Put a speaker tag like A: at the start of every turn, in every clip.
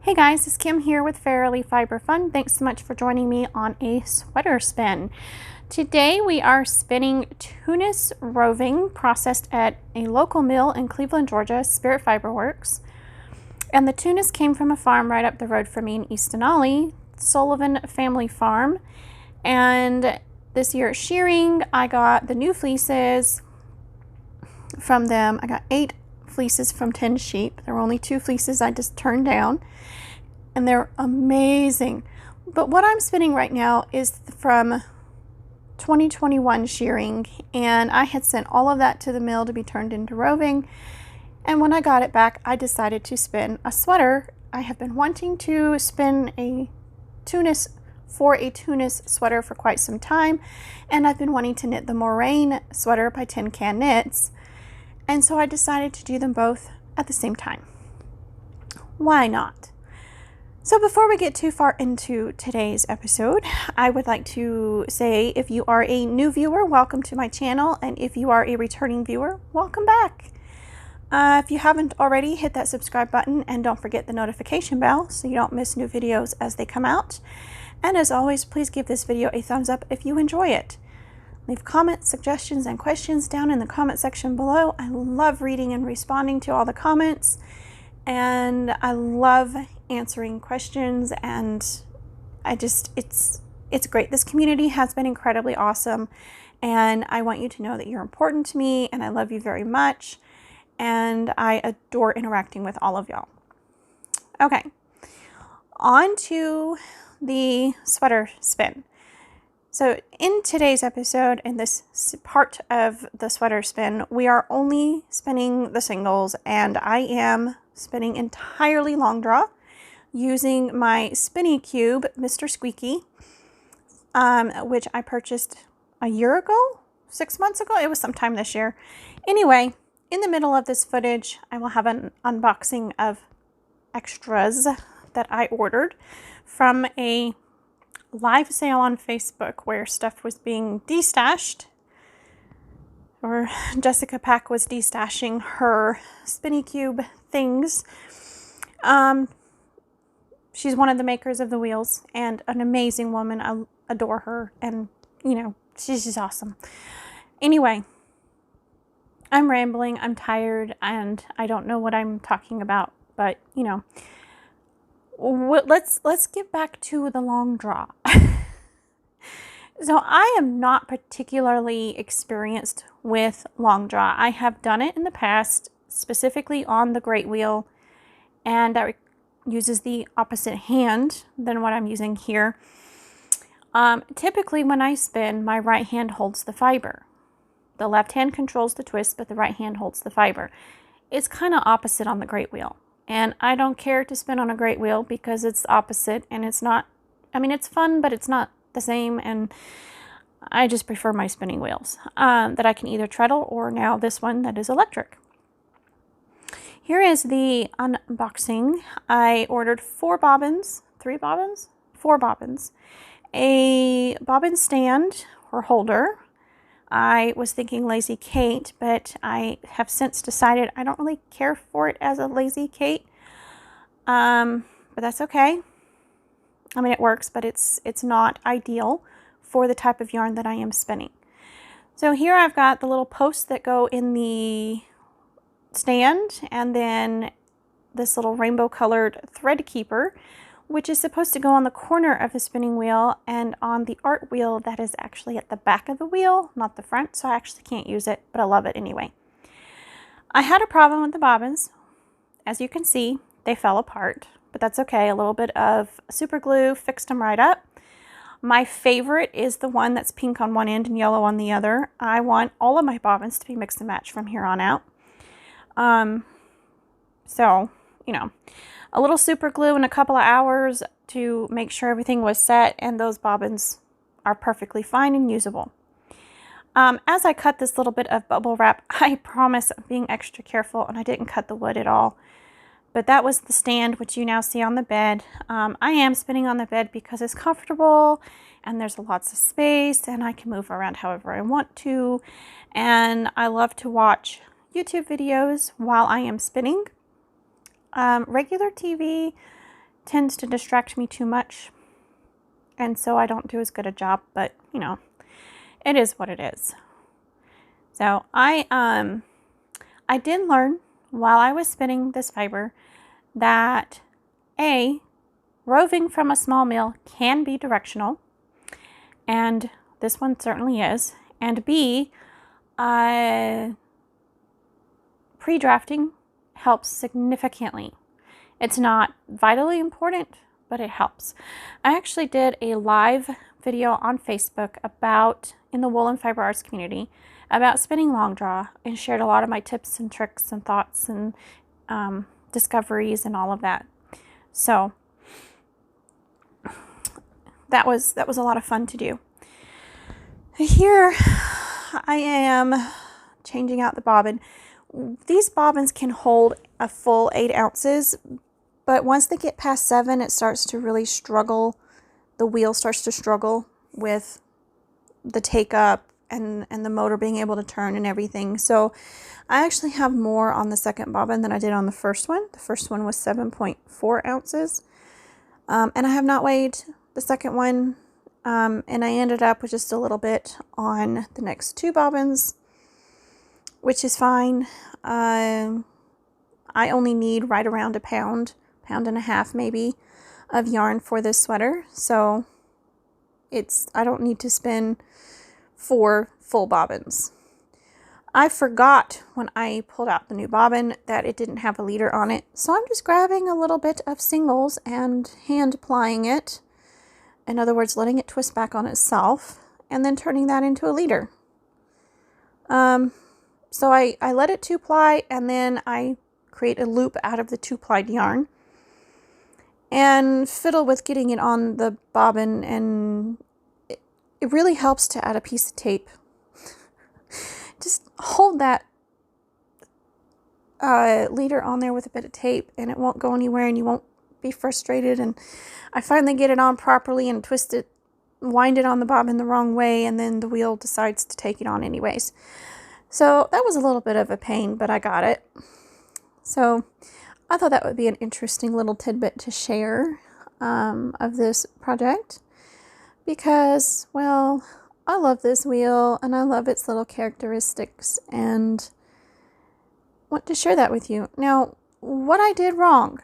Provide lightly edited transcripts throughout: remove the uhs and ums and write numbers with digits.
A: Hey guys, it's Kim here with Fairily Fiber Fun. Thanks so much for joining me on a sweater spin. Today we are spinning Tunis roving processed at a local mill in Cleveland, Georgia, Spirit Fiber Works. And the Tunis came from a farm right up the road from me in East Denali, Sullivan Family Farm. And this year at shearing, I got the new fleeces from them. I got 8 fleeces from 10 sheep. There were only 2 fleeces I just turned down, and they're amazing. But what I'm spinning right now is from 2021 shearing, and I had sent all of that to the mill to be turned into roving. And when I got it back, I decided to spin a sweater. I have been wanting to spin a Tunis sweater for quite some time, and I've been wanting to knit the Moraine Sweater by TinCan Knits. And so I decided to do them both at the same time. Why not? So before we get too far into today's episode, I would like to say if you are a new viewer, welcome to my channel. And if you are a returning viewer, welcome back. If you haven't already, hit that subscribe button and don't forget the notification bell so you don't miss new videos as they come out. And as always, please give this video a thumbs up if you enjoy it. Leave comments, suggestions, and questions down in the comment section below. I love reading and responding to all the comments, and I love answering questions, and it's great. This community has been incredibly awesome, and I want you to know that you're important to me, and I love you very much, and I adore interacting with all of y'all. Okay, on to the sweater spin. So in today's episode, in this part of the sweater spin, we are only spinning the singles, and I am spinning entirely long draw using my e-Kube, Mr. Squeaky, which I purchased a year ago, 6 months ago. It was sometime this year. Anyway, in the middle of this footage, I will have an unboxing of extras that I ordered from a live sale on Facebook where stuff was being destashed, or Jessica Pack was destashing her e-Kube things. She's one of the makers of the wheels and an amazing woman. I adore her, and you know, she's just awesome. Anyway, I'm rambling, I'm tired, and I don't know what I'm talking about, but you know, let's get back to the long draw. So I am not particularly experienced with long draw. I have done it in the past, specifically on the great wheel, and that uses the opposite hand than what I'm using here. Typically when I spin, my right hand holds the fiber. The left hand controls the twist, but the right hand holds the fiber. It's kind of opposite on the great wheel. And I don't care to spin on a great wheel because it's opposite, and it's not, I mean, it's fun, but it's not the same, and I just prefer my spinning wheels that I can either treadle or now this one that is electric. Here is the unboxing. I ordered 4 bobbins, 3 bobbins, 4 bobbins, a bobbin stand or holder. I was thinking Lazy Kate, but I have since decided I don't really care for it as a Lazy Kate. But that's okay. I mean, it works, but it's not ideal for the type of yarn that I am spinning. So here I've got the little posts that go in the stand, and then this little rainbow colored thread keeper, which is supposed to go on the corner of the spinning wheel and on the art wheel that is actually at the back of the wheel, not the front, so I actually can't use it, but I love it anyway. I had a problem with the bobbins. As you can see, they fell apart, but that's okay. A little bit of super glue fixed them right up. My favorite is the one that's pink on one end and yellow on the other. I want all of my bobbins to be mix and match from here on out. So, you know, a little super glue in a couple of hours to make sure everything was set, and those bobbins are perfectly fine and usable. As I cut this little bit of bubble wrap, I promise I'm being extra careful, and I didn't cut the wood at all. But that was the stand, which you now see on the bed. I am spinning on the bed because it's comfortable and there's lots of space, and I can move around however I want to. And I love to watch YouTube videos while I am spinning. Regular TV tends to distract me too much, and so I don't do as good a job, but you know, it is what it is. So I did learn while I was spinning this fiber that roving from a small mill can be directional, and this one certainly is, and B, pre-drafting helps significantly. It's not vitally important, but it helps. I actually did a live video on Facebook in the Wool and Fiber Arts community about spinning long draw, and shared a lot of my tips and tricks and thoughts and discoveries and all of that. So that was a lot of fun to do. Here I am changing out the bobbin. These bobbins can hold a full 8 ounces, but once they get past 7, it starts to really struggle. The wheel starts to struggle with the take up and the motor being able to turn and everything. So I actually have more on the second bobbin than I did on the first one. The first one was 7.4 ounces. And I have not weighed the second one. And I ended up with just a little bit on the next 2 bobbins, which is fine. I only need right around a pound and a half maybe of yarn for this sweater. So I don't need to spin 4 full bobbins. I forgot when I pulled out the new bobbin that it didn't have a leader on it. So I'm just grabbing a little bit of singles and hand plying it. In other words, letting it twist back on itself and then turning that into a leader. So I let it 2-ply, and then I create a loop out of the 2-plied yarn and fiddle with getting it on the bobbin, and it really helps to add a piece of tape. Just hold that leader on there with a bit of tape, and it won't go anywhere, and you won't be frustrated. And I finally get it on properly and twist it, wind it on the bobbin the wrong way, and then the wheel decides to take it on anyways. So that was a little bit of a pain, but I got it. So I thought that would be an interesting little tidbit to share of this project, because, well, I love this wheel and I love its little characteristics and want to share that with you. Now, what I did wrong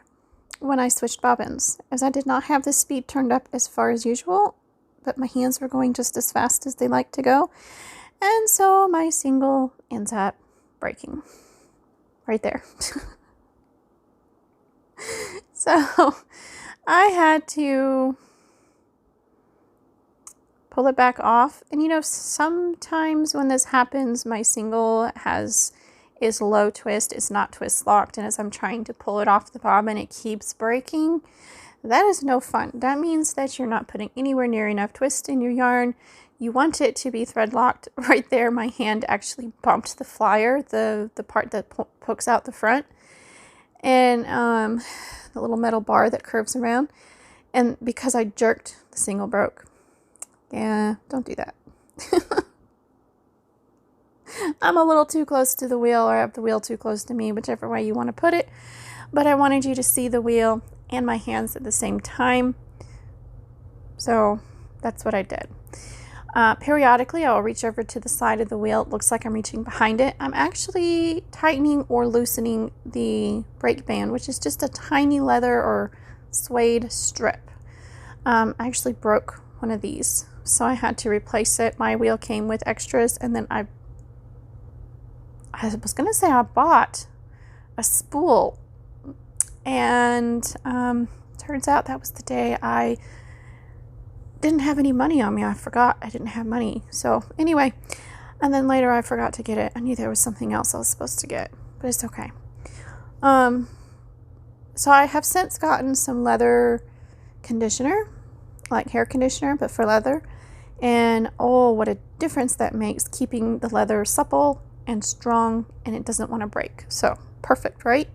A: when I switched bobbins is I did not have the speed turned up as far as usual, but my hands were going just as fast as they like to go. And so my single ends up breaking right there. So I had to pull it back off. And you know, sometimes when this happens, my single is low twist, it's not twist locked, and as I'm trying to pull it off the bobbin, it keeps breaking. That is no fun. That means that you're not putting anywhere near enough twist in your yarn. You want it to be thread locked. Right there, my hand actually bumped the flyer, the part that pokes out the front, and the little metal bar that curves around. And because I jerked, the single broke. Yeah, don't do that. I'm a little too close to the wheel, or I have the wheel too close to me, whichever way you want to put it. But I wanted you to see the wheel and my hands at the same time. So that's what I did. Periodically, I'll reach over to the side of the wheel. It looks like I'm reaching behind it. I'm actually tightening or loosening the brake band, which is just a tiny leather or suede strip. I actually broke one of these, so I had to replace it. My wheel came with extras, and then I was going to say I bought a spool, and turns out that was the day I didn't have any money on me. I forgot I didn't have money. So anyway, and then later I forgot to get it. I knew there was something else I was supposed to get, but it's okay. So I have since gotten some leather conditioner, like hair conditioner, but for leather. And oh, what a difference that makes, keeping the leather supple and strong, and it doesn't want to break. So perfect, right?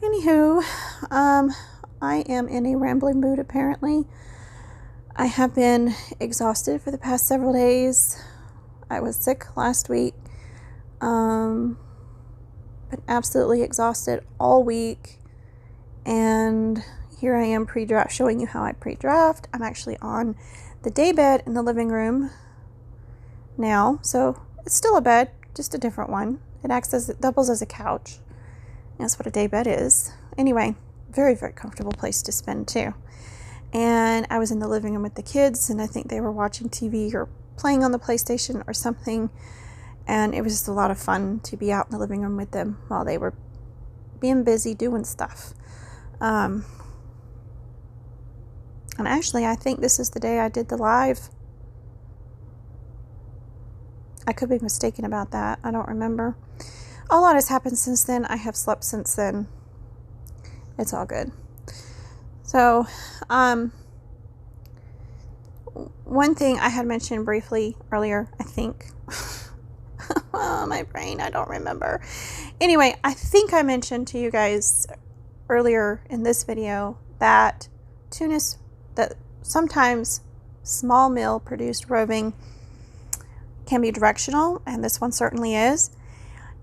A: Anywho, I am in a rambling mood apparently. I have been exhausted for the past several days. I was sick last week. Been absolutely exhausted all week. And here I am pre-draft, showing you how I pre-draft. I'm actually on the day bed in the living room now, so it's still a bed, just a different one. It doubles as a couch. That's what a day bed is. Anyway, very, very comfortable place to spend too. And I was in the living room with the kids, and I think they were watching TV or playing on the PlayStation or something. And it was just a lot of fun to be out in the living room with them while they were being busy doing stuff. And actually, I think this is the day I did the live. I could be mistaken about that. I don't remember. A lot has happened since then. I have slept since then. It's all good. So, one thing I had mentioned briefly earlier, I think. Oh, my brain, I don't remember. Anyway, I think I mentioned to you guys earlier in this video that sometimes small mill produced roving can be directional, and this one certainly is.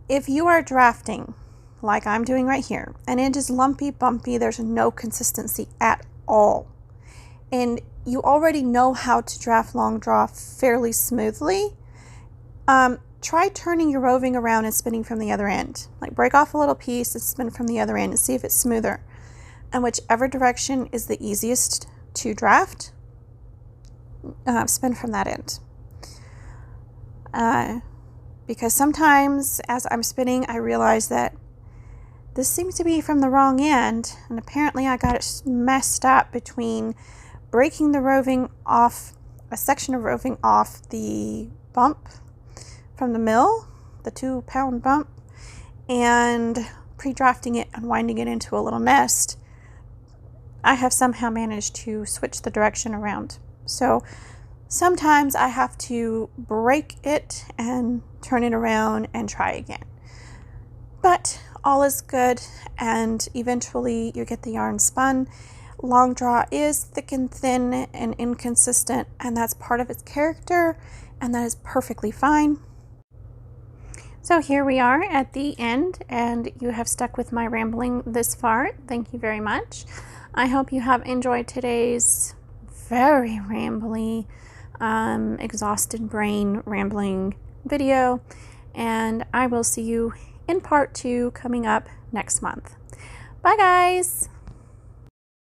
A: If you are drafting like I'm doing right here, and it is lumpy, bumpy, there's no consistency at all, and you already know how to draft long draw fairly smoothly, try turning your roving around and spinning from the other end. Like, break off a little piece and spin from the other end and see if it's smoother. And whichever direction is the easiest to draft, spin from that end. Because sometimes as I'm spinning, I realize that this seems to be from the wrong end, and apparently I got it messed up between breaking the roving off, a section of roving off the bump from the mill, the 2-pound bump, and pre-drafting it and winding it into a little nest. I have somehow managed to switch the direction around. So sometimes I have to break it and turn it around and try again. But all is good, and eventually you get the yarn spun. Long draw is thick and thin and inconsistent, and that's part of its character, and that is perfectly fine. So here we are at the end, and you have stuck with my rambling this far. Thank you very much. I hope you have enjoyed today's very rambly, exhausted brain rambling video, and I will see you in part 2 coming up next month. Bye guys!